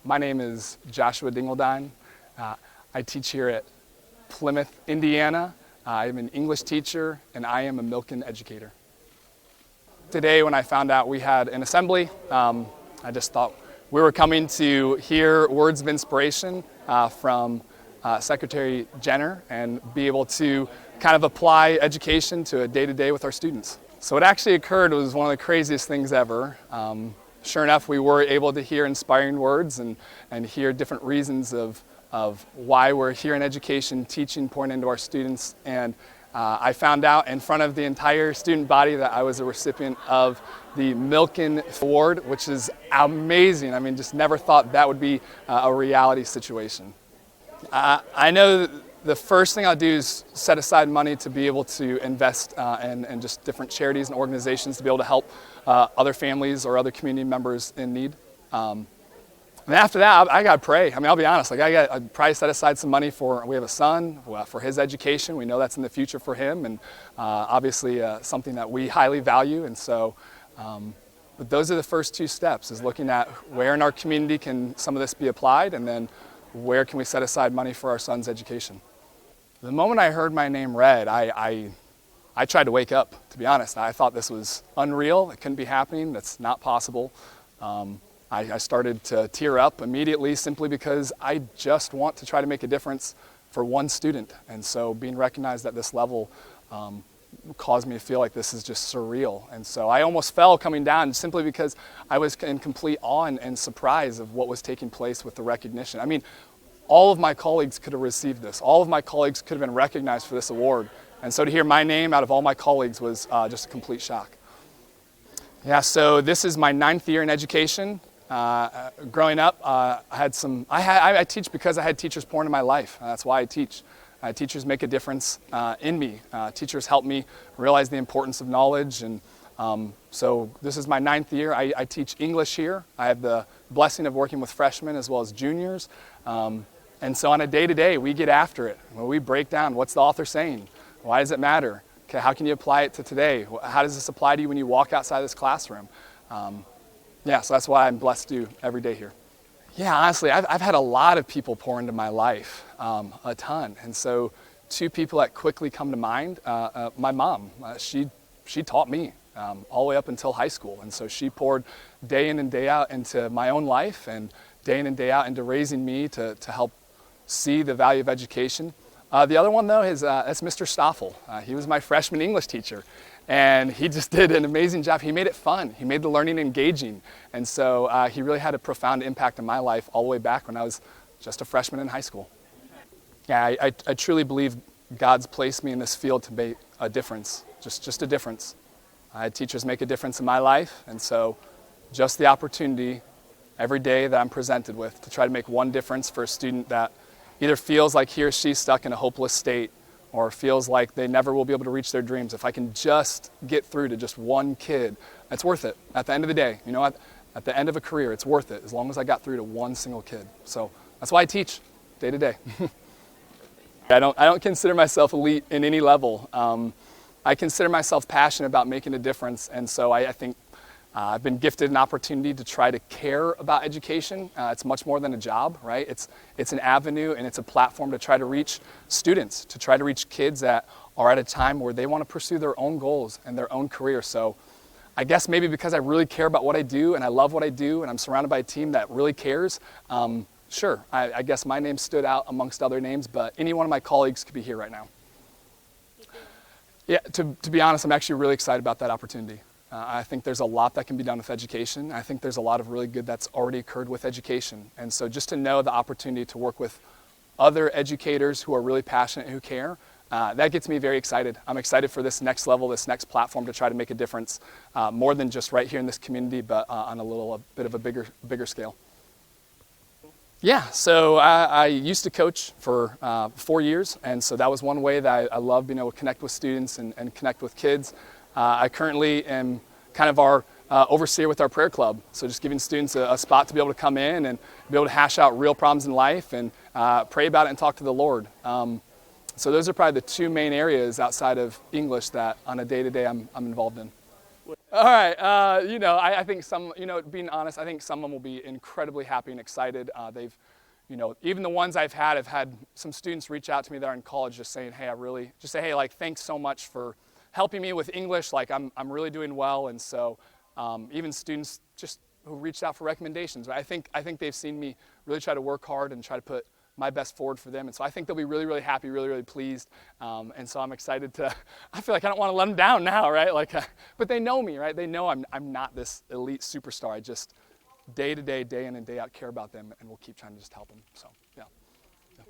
My name is Joshua Dingeldein. I teach here at Plymouth, Indiana. I'm an English teacher, and I am a Milken educator. Today, when I found out we had an assembly, I just thought we were coming to hear words of inspiration from Secretary Jenner and be able to kind of apply education to a day-to-day with our students. So what actually occurred was one of the craziest things ever. Sure enough, we were able to hear inspiring words and hear different reasons of why we're here in education, teaching, pouring into our students. And I found out in front of the entire student body that I was a recipient of the Milken Award, which is amazing. I mean, just never thought that would be a reality situation. I know the first thing I'll do is set aside money to be able to invest in just different charities and organizations to be able to help other families or other community members in need. And after that, I got to pray. I mean, I'll be honest, I'd probably set aside some money we have a son, for his education. We know that's in the future for him, and obviously something that we highly value. And so, but those are the first two steps, is looking at where in our community can some of this be applied, and then where can we set aside money for our son's education. The moment I heard my name read, I tried to wake up, to be honest. I thought this was unreal. It couldn't be happening. That's not possible. I started to tear up immediately simply because I just want to try to make a difference for one student. And so being recognized at this level caused me to feel like this is just surreal. And so I almost fell coming down simply because I was in complete awe and surprise of what was taking place with the recognition. I mean, all of my colleagues could have received this. All of my colleagues could have been recognized for this award. And so to hear my name out of all my colleagues was just a complete shock. Yeah, so this is my 9th year in education. Growing up, I teach because I had teachers pouring into my life. That's why I teach. Teachers make a difference in me. Teachers help me realize the importance of knowledge. And so this is my 9th year. I teach English here. I have the blessing of working with freshmen as well as juniors. And so on a day-to-day, we get after it. We break down, what's the author saying? Why does it matter? Okay, how can you apply it to today? How does this apply to you when you walk outside this classroom? Yeah, so that's why I'm blessed to do every day here. Yeah, honestly, I've had a lot of people pour into my life, a ton. And so 2 people that quickly come to mind, my mom, she taught me all the way up until high school. And so she poured day in and day out into my own life and day in and day out into raising me to help see the value of education. The other one, though, is that's Mr. Stoffel. He was my freshman English teacher. And he just did an amazing job. He made it fun. He made the learning engaging. And so he really had a profound impact in my life all the way back when I was just a freshman in high school. Yeah, I truly believe God's placed me in this field to make a difference, just a difference. I had teachers make a difference in my life, and so just the opportunity every day that I'm presented with to try to make one difference for a student that either feels like he or she's stuck in a hopeless state or feels like they never will be able to reach their dreams. If I can just get through to just one kid, it's worth it. At the end of the day, at the end of a career, it's worth it as long as I got through to one single kid. So that's why I teach day to day. I don't consider myself elite in any level. I consider myself passionate about making a difference, and so I think I've been gifted an opportunity to try to care about education. It's much more than a job, right? It's an avenue and it's a platform to try to reach students, to try to reach kids that are at a time where they want to pursue their own goals and their own career. So I guess maybe because I really care about what I do and I love what I do and I'm surrounded by a team that really cares, sure, I guess my name stood out amongst other names, but any one of my colleagues could be here right now. Yeah, to be honest, I'm actually really excited about that opportunity. I think there's a lot that can be done with education. I think there's a lot of really good that's already occurred with education. And so just to know the opportunity to work with other educators who are really passionate and who care, that gets me very excited. I'm excited for this next level, this next platform to try to make a difference, more than just right here in this community, but on a bit of a bigger scale. Yeah, so I used to coach for 4 years, and so that was one way that I love being able to connect with students and connect with kids. I currently am kind of our overseer with our prayer club, so just giving students a spot to be able to come in and be able to hash out real problems in life and pray about it and talk to the Lord. So those are probably the 2 main areas outside of English that on a day-to-day I'm involved in. All right, I think some, being honest, I think some of them will be incredibly happy and excited. They've, even the ones I've had some students reach out to me that are in college just saying, hey, like, thanks so much for helping me with English. Like, I'm really doing well. And so even students just who reached out for recommendations. I think they've seen me really try to work hard and try to put my best forward for them. And so I think they'll be really, really happy, really, really pleased. And so I'm excited I feel like I don't want to let them down now, right? But they know me, right? They know I'm not this elite superstar. I just day to day, day in and day out care about them, and we'll keep trying to just help them, so.